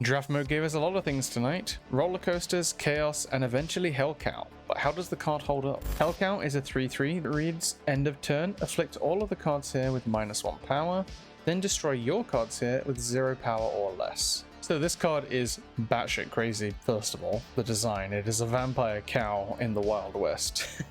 Draft mode gave us a lot of things tonight: roller coasters, chaos, and eventually Hellcow. But how does the card hold up? Hellcow is a 3/3 that reads, end of turn, afflict all of the cards here with -1 power, then destroy your cards here with 0 power or less. So this card is batshit crazy. First of all, the design. It is a vampire cow in the Wild West.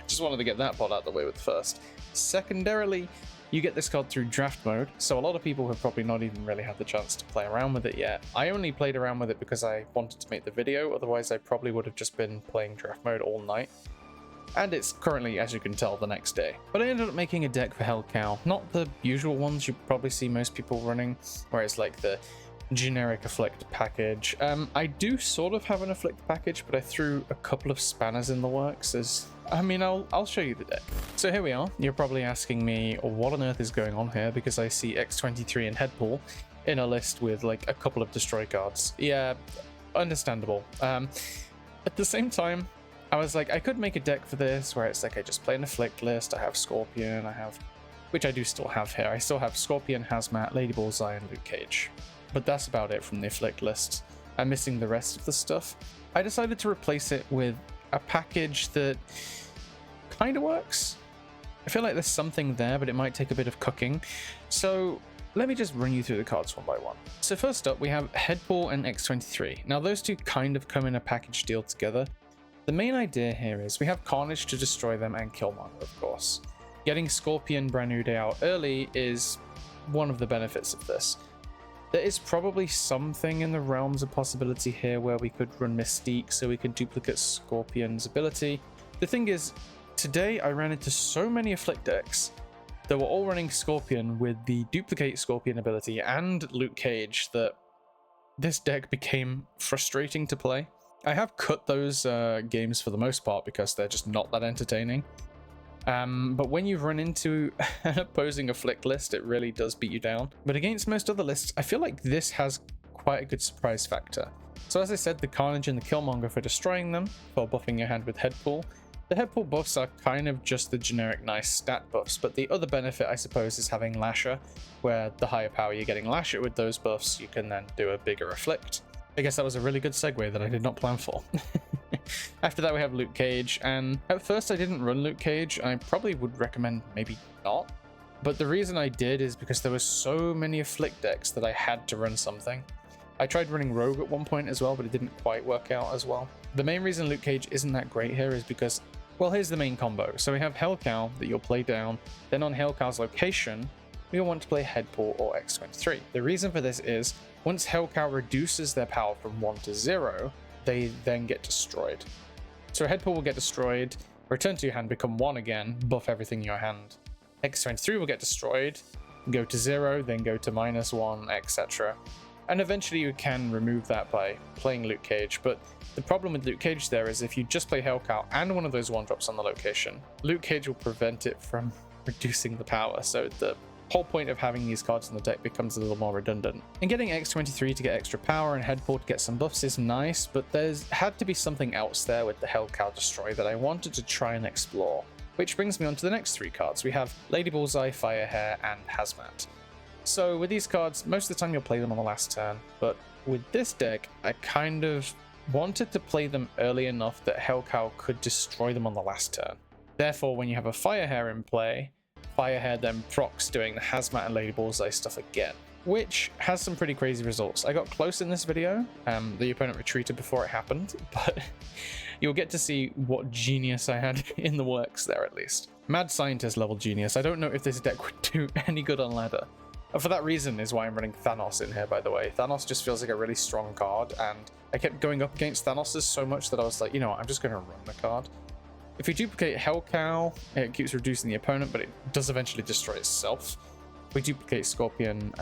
Just wanted to get that part out of the way with first. Secondarily, you get this card through draft mode, so a lot of people have probably not even really had the chance to play around with it yet. I only played around with it because I wanted to make the video, otherwise I probably would have just been playing draft mode all night. And it's currently, as you can tell, the next day. But I ended up making a deck for Hellcow, not the usual ones you probably see most people running, where it's like the generic afflict package. I do sort of have an afflict package, but I threw a couple of spanners in the works I'll show you the deck. So here we are. You're probably asking me what on earth is going on here, because I see X23 and Headpool in a list with like a couple of destroy cards. Yeah, understandable. At the same time, I was like, I could make a deck for this where it's like I just play an afflict list. I have Scorpion, which I do still have here. I still have Scorpion, Hazmat, Lady Bullseye, and Luke Cage. But that's about it from the afflict list. I'm missing the rest of the stuff. I decided to replace it with a package that kind of works. I feel like there's something there, but it might take a bit of cooking. So let me just run you through the cards one by one. So first up, we have Headpool and X23. Now those two kind of come in a package deal together. The main idea here is we have Carnage to destroy them and Killmonger, of course. Getting Scorpion Brand New Day out early is one of the benefits of this. There is probably something in the realms of possibility here where we could run Mystique so we could duplicate Scorpion's ability. The thing is, today I ran into so many afflict decks that were all running Scorpion with the duplicate Scorpion ability and Luke Cage that this deck became frustrating to play. I have cut those games for the most part because they're just not that entertaining. But when you run into an opposing afflict list, it really does beat you down. But against most other lists, I feel like this has quite a good surprise factor. So as I said, the Carnage and the Killmonger for destroying them, for buffing your hand with Headpool. The Headpool buffs are kind of just the generic nice stat buffs, but the other benefit, I suppose, is having Lasher, where the higher power you're getting Lasher with those buffs, you can then do a bigger afflict. I guess that was a really good segue that I did not plan for. After that we have Luke Cage, and at first I didn't run Luke Cage. I probably would recommend maybe not, but the reason I did is because there were so many afflict decks that I had to run something. I tried running Rogue at one point as well, but it didn't quite work out as well. The main reason Luke Cage isn't that great here is because, well, here's the main combo. So we have Hellcow that you'll play down, then on Hellcow's location you'll want to play Headpool or X23. The reason for this is, once Hellcow reduces their power from 1 to 0, they then get destroyed. So Headpool will get destroyed, return to your hand, become 1 again, buff everything in your hand. X23 will get destroyed, go to 0, then go to -1, etc. And eventually you can remove that by playing Luke Cage, but the problem with Luke Cage there is if you just play Hellcow and one of those 1-drops on the location, Luke Cage will prevent it from reducing the power, so the whole point of having these cards in the deck becomes a little more redundant. And getting X23 to get extra power and Headpool to get some buffs is nice, but there's had to be something else there with the Hellcow Destroy that I wanted to try and explore. Which brings me on to the next 3 cards. We have Lady Bullseye, Firehair, and Hazmat. So with these cards, most of the time you'll play them on the last turn, but with this deck, I kind of wanted to play them early enough that Hellcow could destroy them on the last turn. Therefore, when you have a Firehair in play, Firehair then procs doing the Hazmat and Lady Bullseye stuff again, which has some pretty crazy results. I got close in this video, the opponent retreated before it happened, but you'll get to see what genius I had in the works there at least. Mad scientist level genius. I don't know if this deck would do any good on ladder. And for that reason is why I'm running Thanos in here, by the way. Thanos just feels like a really strong card, and I kept going up against Thanos so much that I was like, you know what, I'm just going to run the card. If you duplicate Hellcow, it keeps reducing the opponent, but it does eventually destroy itself. If we duplicate Scorpion,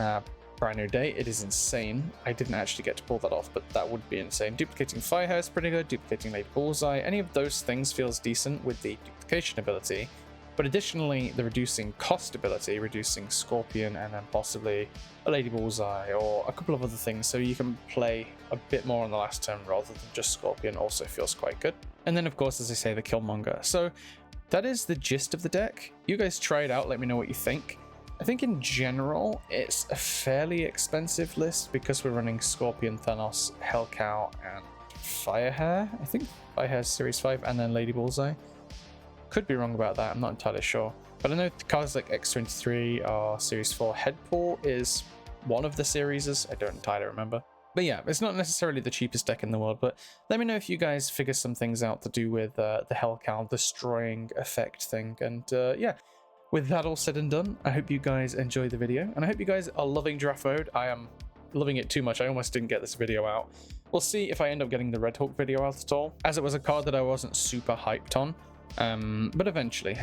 Brand New Day, it is insane. I didn't actually get to pull that off, but that would be insane. Duplicating Firehair is pretty good, duplicating Lady Bullseye, any of those things feels decent with the duplication ability. But additionally, the reducing cost ability, reducing Scorpion and then possibly a Lady Bullseye or a couple of other things, so you can play a bit more on the last turn rather than just Scorpion, also feels quite good. And then of course, as I say, the Killmonger. So that is the gist of the deck. You guys try it out, let me know what you think. I think in general, it's a fairly expensive list because we're running Scorpion, Thanos, Hellcow, and Firehair. I think Firehair's Series 5 and then Lady Bullseye. Could be wrong about that, I'm not entirely sure. But I know cards like X23 are Series 4. Headpool is one of the series, I don't entirely remember. But yeah, it's not necessarily the cheapest deck in the world, but let me know if you guys figure some things out to do with the Hellcow destroying effect thing. And yeah, with that all said and done, I hope you guys enjoy the video, and I hope you guys are loving draft mode. I am loving it too much. I almost didn't get this video out. We'll see if I end up getting the Red Hawk video out at all, as it was a card that I wasn't super hyped on. But eventually.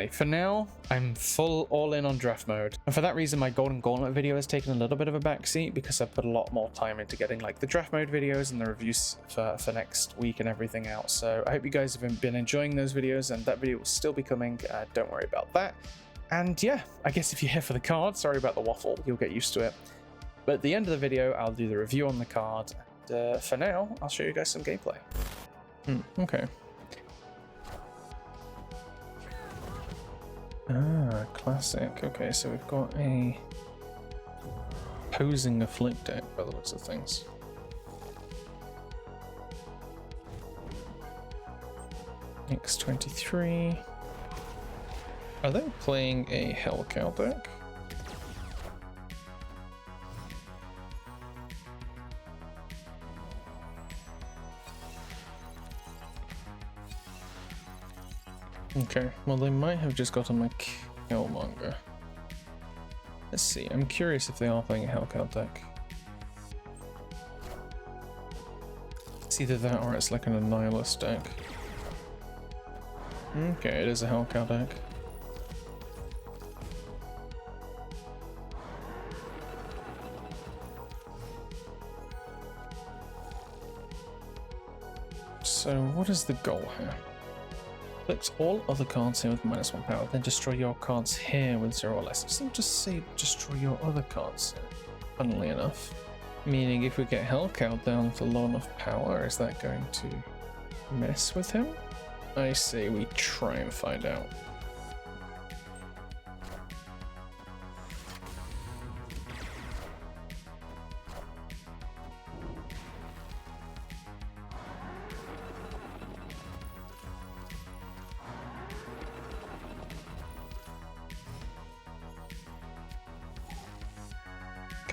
For now, I'm full all in on draft mode. And for that reason, my Golden Gauntlet video has taken a little bit of a backseat because I've put a lot more time into getting like the draft mode videos and the reviews for next week and everything else. So I hope you guys have been enjoying those videos, and that video will still be coming. Don't worry about that. And yeah, I guess if you're here for the card, sorry about the waffle, you'll get used to it. But at the end of the video, I'll do the review on the card. And for now, I'll show you guys some gameplay. Okay. Ah, classic. Okay, so we've got a posing afflict deck by the looks of things. X23. Are they playing a Hellcow deck? Okay, well they might have just gotten my Killmonger. Let's see, I'm curious if they are playing a Hellcow deck. It's either that or it's like an Annihilus deck. Okay, it is a Hellcow deck. So what is the goal here? Afflict all other cards here with -1 power, then destroy your cards here with 0 or less. It doesn't just say destroy your other cards here, funnily enough. Meaning if we get Hellcow down to low enough power, is that going to mess with him? I say we try and find out.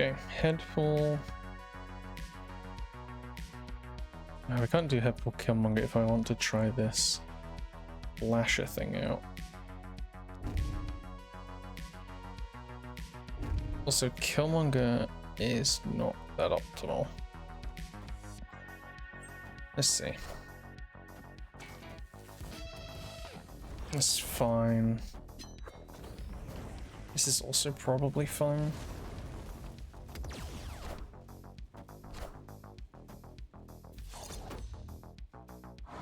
Okay, Headful. No, we can't do Headful Killmonger if I want to try this Lasher thing out. Also, Killmonger is not that optimal. Let's see. That's fine. This is also probably fine.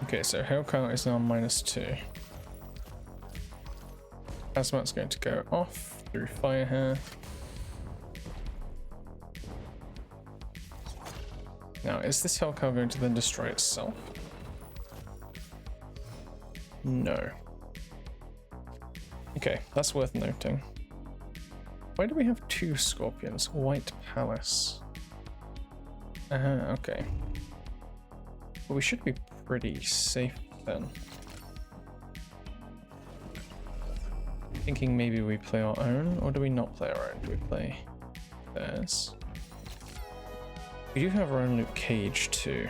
Okay, so Hellcow is now -2. Hazmat's going to go off through Firehair. Now, is this Hellcow going to then destroy itself? No. Okay, that's worth noting. Why do we have 2 Scorpions? White Palace. Okay. Well, we should be pretty safe then. Thinking maybe we play our own, or do we not play our own? Do we play theirs? We do have our own Luke Cage too.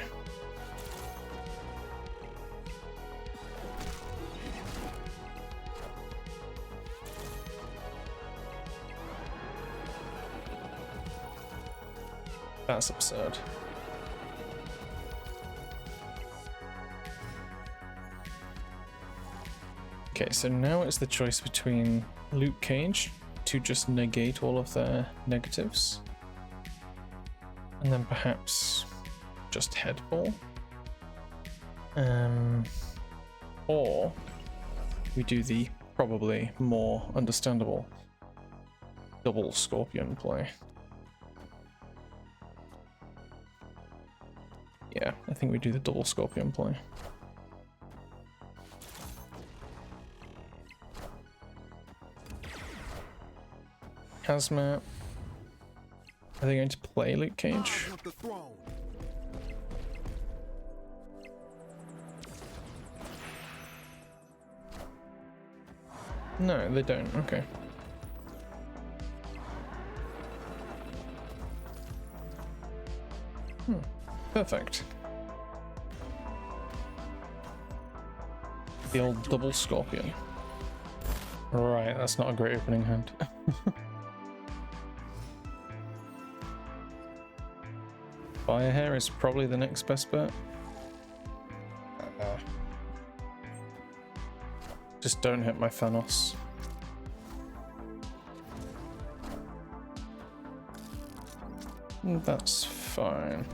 That's absurd. Okay, so now it's the choice between Luke Cage to just negate all of their negatives, and then perhaps just Headball, or we do the probably more understandable double Scorpion play. Yeah, I think we do the double Scorpion play. Hazmat. Are they going to play Luke Cage? No, they don't. Okay. Perfect. The old double scorpion. Right, that's not a great opening hand. Fire hair is probably the next best bet. Just don't hit my Thanos. That's fine.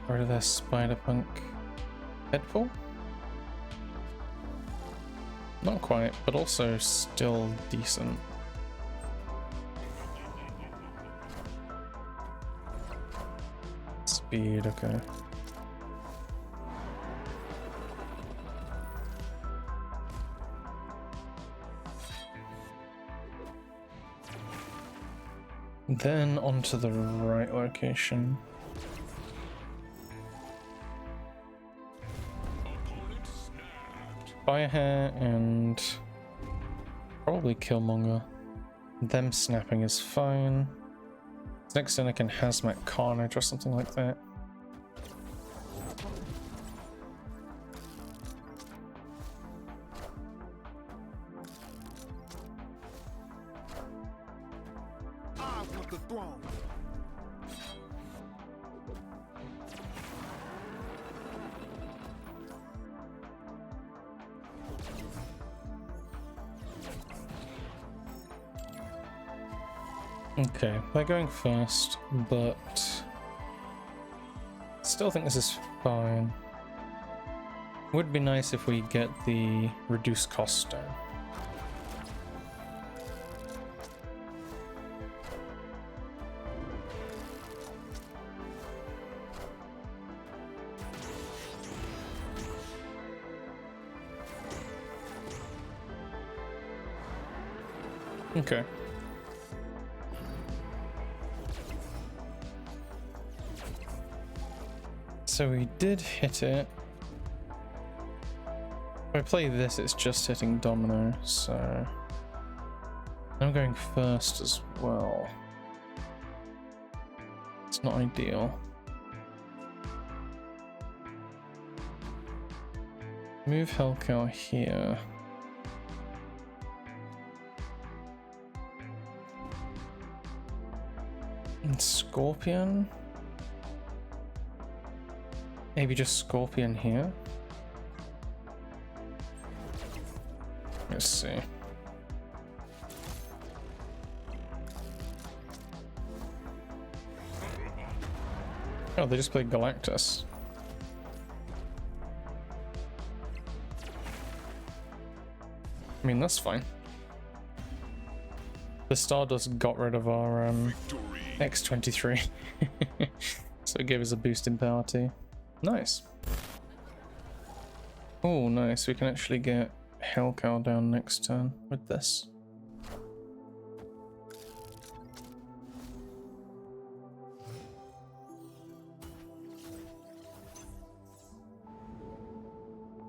Rid of their Spider-Punk. Deadpool? Not quite, but also still decent. Speed, okay. Then onto the right location. Firehair and probably Killmonger. Them snapping is fine. Next turn I can Hazmat Carnage or something like that. I want the throne. Okay, they're going first, but still think this is fine. Would be nice if we get the reduced cost down. Okay. So we did hit it. If I play this, it's just hitting Domino, so I'm going first as well. It's not ideal. Move Hellcow here. And Scorpion? Maybe just Scorpion here? Let's see. Oh, they just played Galactus. I mean, that's fine. The Stardust got rid of our X-23. So it gave us a boost in power too. Nice. Oh, nice. We can actually get Hellcow down next turn with this.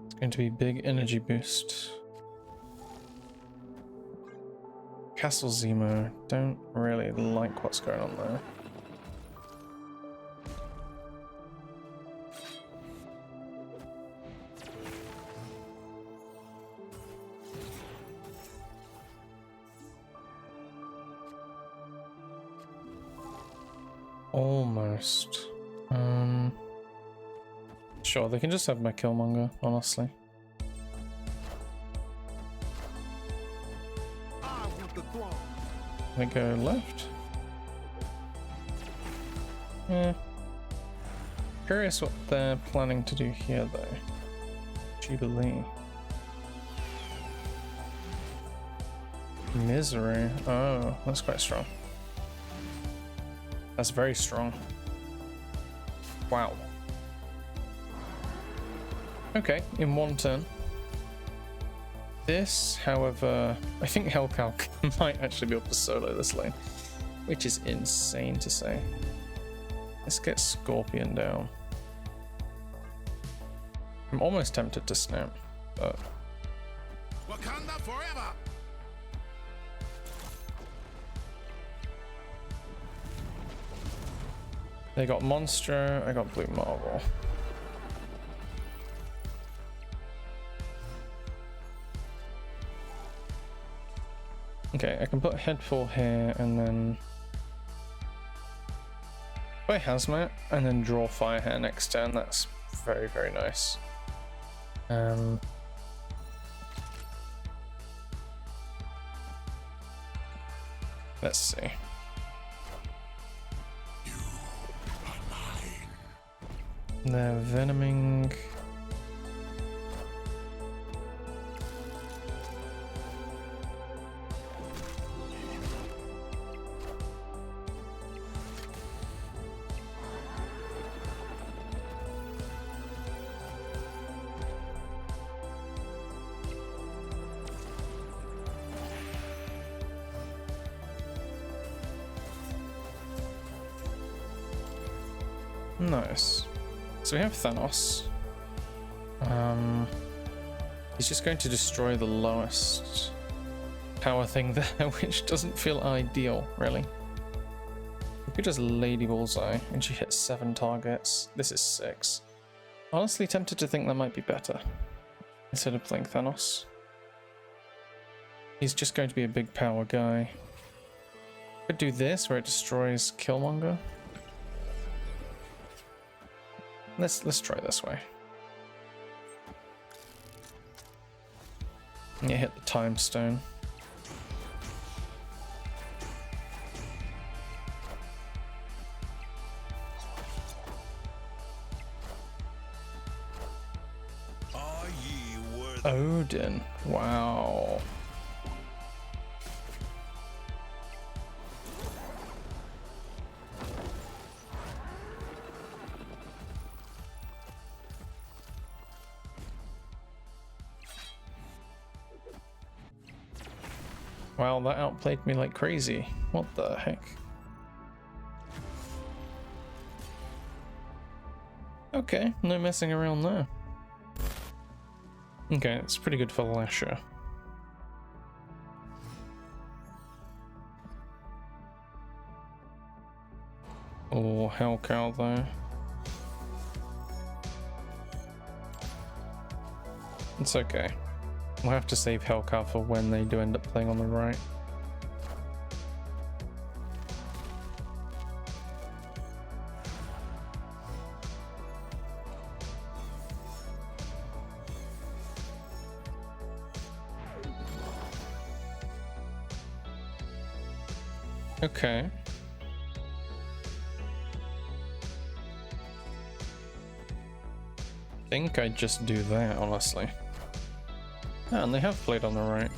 It's going to be big energy boost. Castle Zemo. Don't really like what's going on there. Almost. Sure, they can just have my Killmonger, honestly. I want the throne. They go left. Yeah. Curious what they're planning to do here, though. Jubilee. Misery. Oh, that's quite strong. That's very strong. Wow. Okay, in one turn. This, however, I think Hellcow might actually be able to solo this lane, which is insane to say. Let's get Scorpion down. I'm almost tempted to snap, but Wakanda forever. they got Monstro, I got Blue Marvel. Okay, I can put Headfall here and then play Hazmat and then draw Fire Hair next turn. That's very, very nice. Let's see. They're venoming. Nice. So we have Thanos. He's just going to destroy the lowest power thing there, which doesn't feel ideal, really. We could just Lady Bullseye, and she hits 7 targets. This is 6. Honestly tempted to think that might be better, instead of playing Thanos. He's just going to be a big power guy. Could do this, where it destroys Killmonger. Let's try this way. Yeah, hit the time stone. Are ye worthy? Odin. Wow. Wow, that outplayed me like crazy. What the heck? Okay, no messing around there. Okay, it's pretty good for Lasher. Oh, Hellcow though. It's okay. We'll have to save Hellcow for when they do end up playing on the right. Okay. I think I'd just do that, honestly. Ah, and they have played on the right.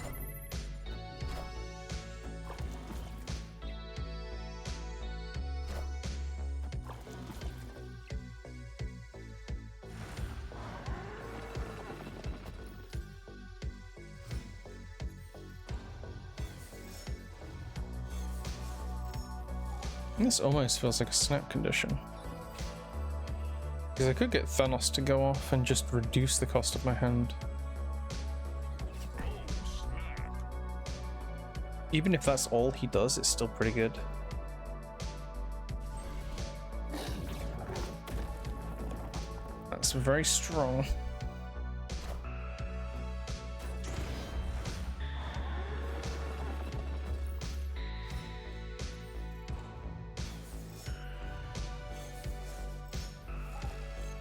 This almost feels like a snap condition. Because I could get Thanos to go off and just reduce the cost of my hand. Even if that's all he does, it's still pretty good. That's very strong.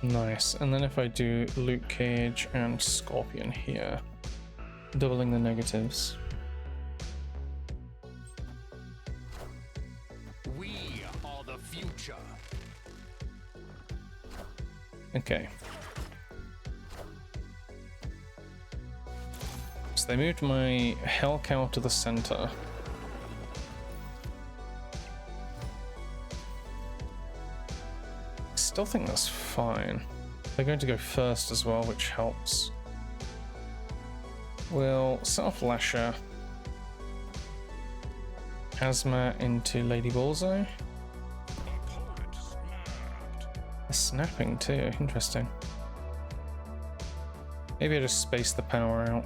Nice. And then if I do Luke Cage and Scorpion here, doubling the negatives. We are the future. Okay. So they moved my Hellcow to the center. Still think that's fine. They're going to go first as well, which helps. We'll set off Lasher. Hazmat into Lady Bullseye. Opponent snapped. Snapping too, interesting. Maybe I just space the power out.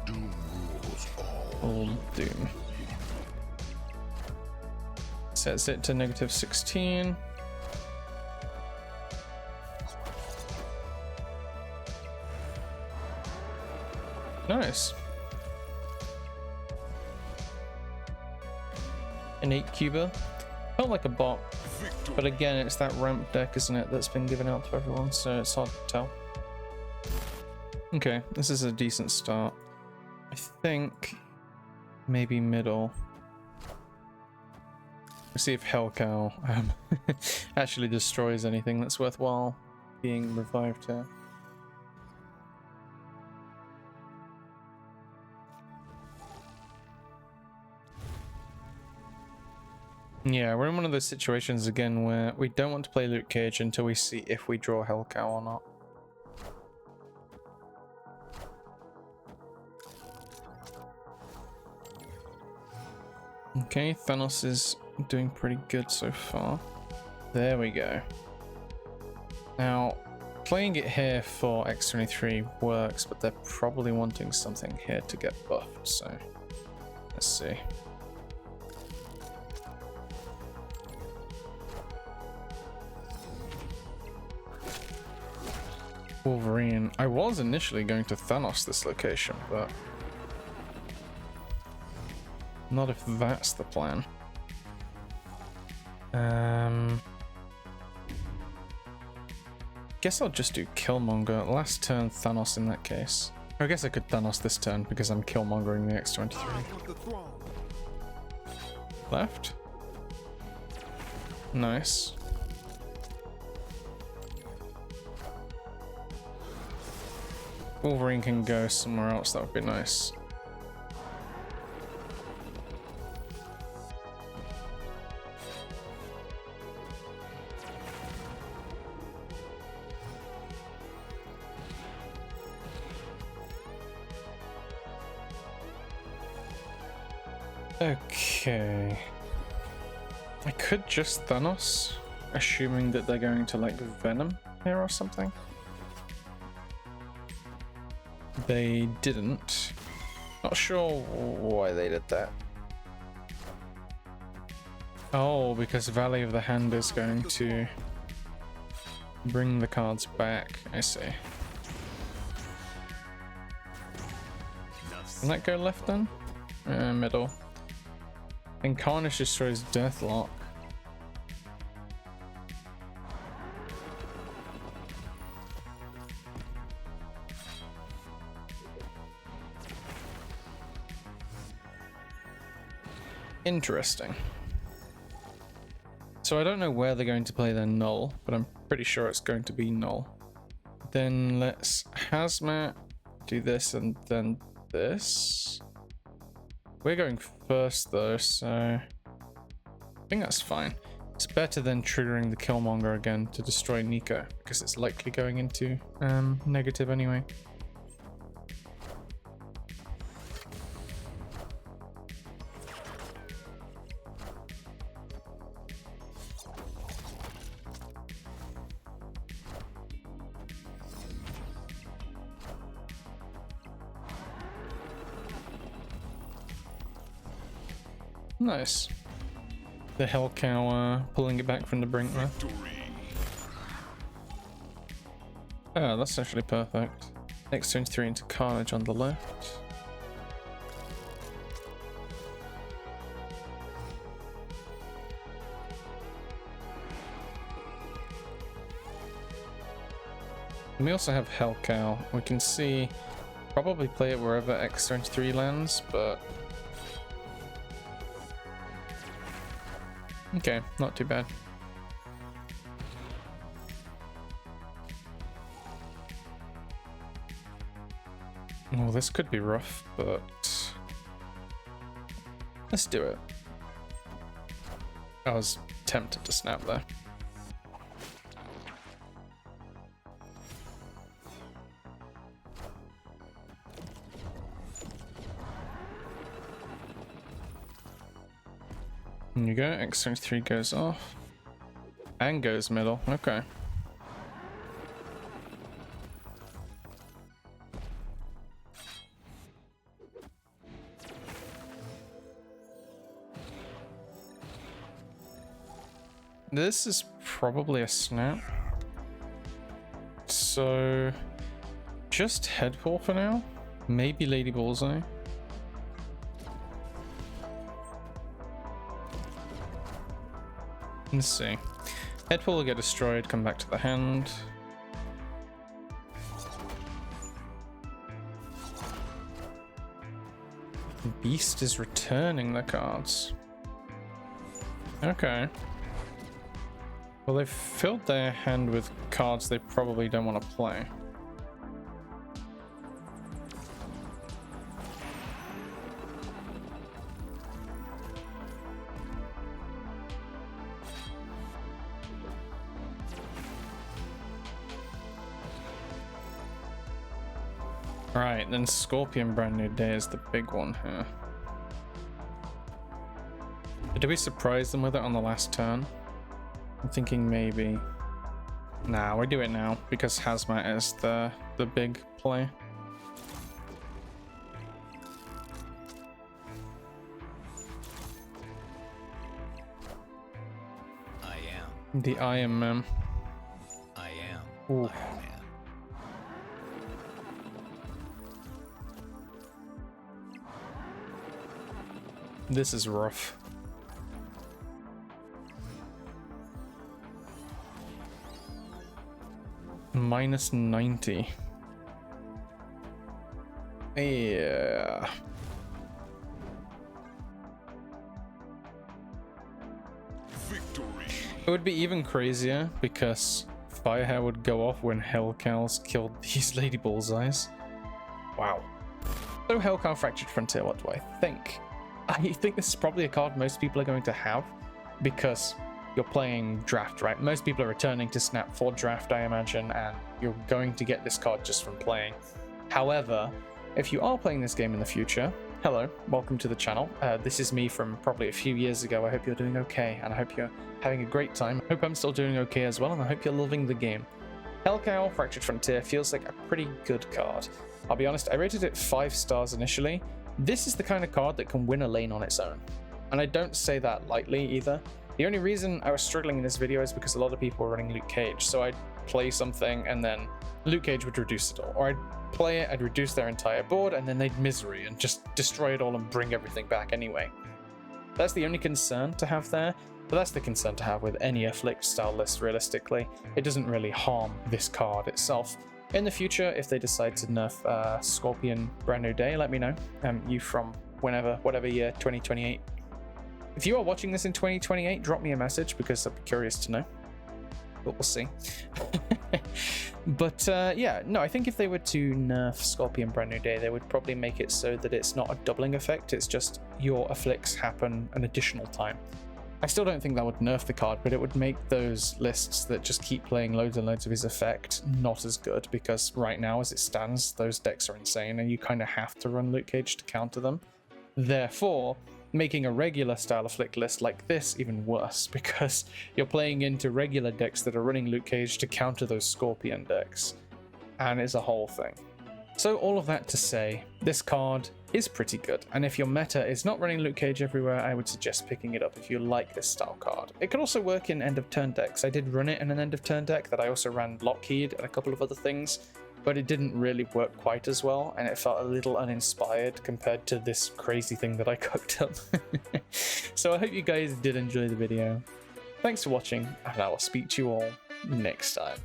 Doom rules all. Old Doom. Sets it to -16. Nice. An 8 cuber. Felt like a bot, but again, it's that ramp deck, isn't it, that's been given out to everyone, so it's hard to tell. Okay, this is a decent start. I think maybe middle. Let's see if Hellcow actually destroys anything that's worthwhile being revived here. Yeah, we're in one of those situations again where we don't want to play Luke Cage until we see if we draw Hellcow or not. Okay, Thanos is doing pretty good so far. There we go. Now, playing it here for X23 works, but they're probably wanting something here to get buffed, so let's see. Wolverine. I was initially going to Thanos this location, but not if that's the plan. Guess I'll just do Killmonger. Last turn Thanos in that case. I guess I could Thanos this turn because I'm Killmongering the X23. Left. Nice. Wolverine can go somewhere else, that would be nice. Okay. I could just Thanos, assuming that they're going to like Venom here or something. They didn't. Not sure why they did that. Oh, because Valley of the Hand is going to bring the cards back. I see. Can that go left then? Middle. And Carnage destroys Deathlock. Interesting. So I don't know where they're going to play their null, but I'm pretty sure it's going to be null. Then let's Hazmat, do this, and then this. We're going first though, so I think that's fine. It's better than triggering the Killmonger again to destroy Nico, because it's likely going into negative anyway. Nice. The Hellcow pulling it back from the brink there. Oh, that's actually perfect. X23 into Carnage on the left. And we also have Hellcow. We can see probably play it wherever X23 lands, but okay, not too bad. Well, this could be rough, but let's do it. I was tempted to snap there. There you go, X23 goes off. And goes middle, okay. This is probably a snap. So, just Headpool for now. Maybe Lady Bullseye. Let's see. Headpool will get destroyed, come back to the hand. Beast is returning the cards. Okay. Well, they've filled their hand with cards they probably don't want to play. Right, then Scorpion Brand New Day is the big one here. Did we surprise them with it on the last turn? I'm thinking maybe. Nah, we do it now because Hazmat is the big play. I am. The Iron Man. I am. Ooh. Iron Man. This is rough. Minus 90. Yeah. Victory. It would be even crazier because Firehair would go off when Hellcows killed these Lady Bullseyes. Wow. So Hellcow Fractured Frontier, what do I think? I think this is probably a card most people are going to have because you're playing draft, right? Most people are returning to Snap for draft, I imagine, and you're going to get this card just from playing. However, if you are playing this game in the future, hello, welcome to the channel. This is me from probably a few years ago. I hope you're doing okay, and I hope you're having a great time. I hope I'm still doing okay as well, and I hope you're loving the game. Hellcow Fractured Frontier feels like a pretty good card. I'll be honest, I rated it 5 stars initially. This is the kind of card that can win a lane on its own. And I don't say that lightly either. The only reason I was struggling in this video is because a lot of people were running Luke Cage. So I'd play something and then Luke Cage would reduce it all. Or I'd play it, I'd reduce their entire board, and then they'd misery and just destroy it all and bring everything back anyway. That's the only concern to have there. But that's the concern to have with any Afflict style list realistically. It doesn't really harm this card itself. In the future, if they decide to nerf Scorpion Brand New Day, let me know. You from whenever, whatever year, 2028. If you are watching this in 2028, drop me a message because I'd be curious to know. But we'll see. But yeah, no, I think if they were to nerf Scorpion Brand New Day, they would probably make it so that it's not a doubling effect. It's just your afflicts happen an additional time. I still don't think that would nerf the card, but it would make those lists that just keep playing loads and loads of his effect not as good, because right now, as it stands, those decks are insane, and you kind of have to run Luke Cage to counter them. Therefore, making a regular style afflict list like this even worse, because you're playing into regular decks that are running Luke Cage to counter those Scorpion decks, and it's a whole thing. So all of that to say, this card is pretty good, and if your meta is not running Luke Cage everywhere, I would suggest picking it up if you like this style card. It could also work in end of turn decks. I did run it in an end of turn deck that I also ran Lockheed and a couple of other things, but it didn't really work quite as well, and it felt a little uninspired compared to this crazy thing that I cooked up. So I hope you guys did enjoy the video. Thanks for watching, and I will speak to you all next time.